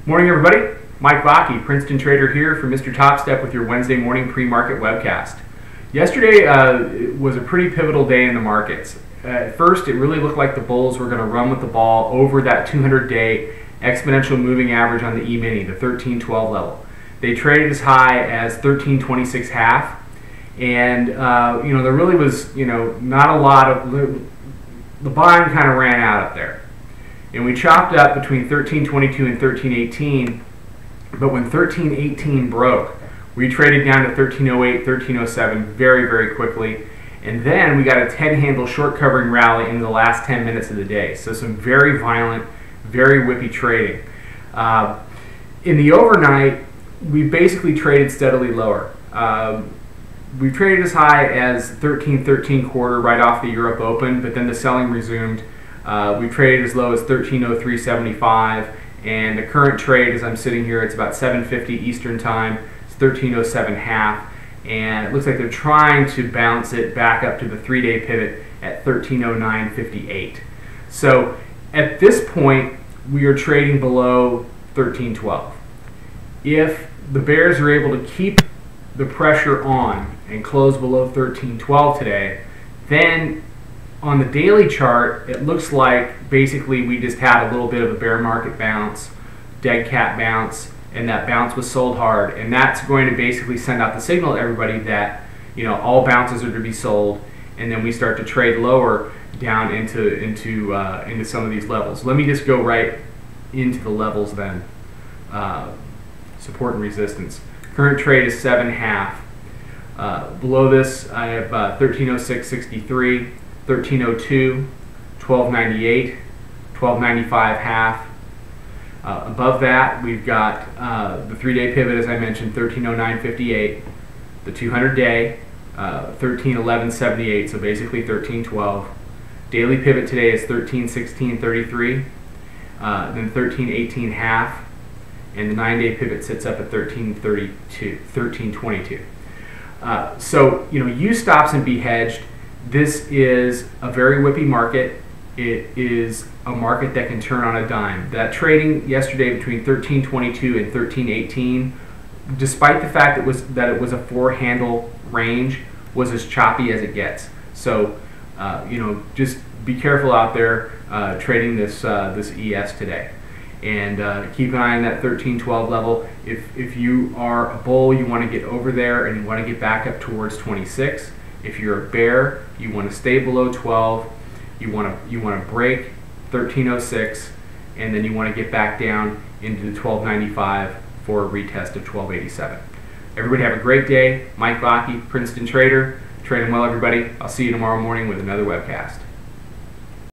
Morning everybody, Mike Vacchi, Princetontrader here for Mr. Topstep with your Wednesday morning pre-market webcast. Yesterday was a pretty pivotal day in the markets. At first it really looked like the bulls were going to run with the ball over that 200-day exponential moving average on the E-mini, the 1312 level. They traded as high as 1326 half, and there really was not a lot of the buying kind of ran out up there. And we chopped up between 1322 and 1318, but when 1318 broke, we traded down to 1308, 1307 very, very quickly. And then we got a 10-handle short covering rally in the last 10 minutes of the day. So some very violent, very whippy trading. In the overnight, we basically traded steadily lower. We traded as high as 1313 quarter right off the Europe Open, but then the selling resumed. We traded as low as 1303.75, and the current trade, as I'm sitting here, it's about 7:50 Eastern time. It's 1307 half, and it looks like they're trying to bounce it back up to the 3-day pivot at 1309.58. So at this point, we are trading below 1312. If the bears are able to keep the pressure on and close below 1312 today, then on the daily chart, it looks like basically we just had a little bit of a bear market bounce, dead cat bounce, and that bounce was sold hard. And that's going to basically send out the signal to everybody that all bounces are to be sold, and then we start to trade lower down into some of these levels. Let me just go right into the levels then. Support and resistance. Current trade is 7 half. Below this, I have 1306.63. 1302, 1298, 1295 half. Above that, we've got the 3-day pivot, as I mentioned, 1309.58. The 200-day, 1311.78, so basically 1312. Daily pivot today is 1316.33, then 1318 half, and the 9-day pivot sits up at 1322. So use stops and be hedged. This is a very whippy market. It is a market that can turn on a dime. That trading yesterday between 1322 and 1318, despite the fact that it was a 4-handle range, was as choppy as it gets. So just be careful out there trading this ES today, and keep an eye on that 1312 level. If you are a bull, you want to get over there and you want to get back up towards 26. If you're a bear, you want to stay below 12. You want to break 1306, and then you want to get back down into the 1295 for a retest of 1287. Everybody have a great day. Mike Vacchi, Princeton Trader. Trading well, everybody. I'll see you tomorrow morning with another webcast.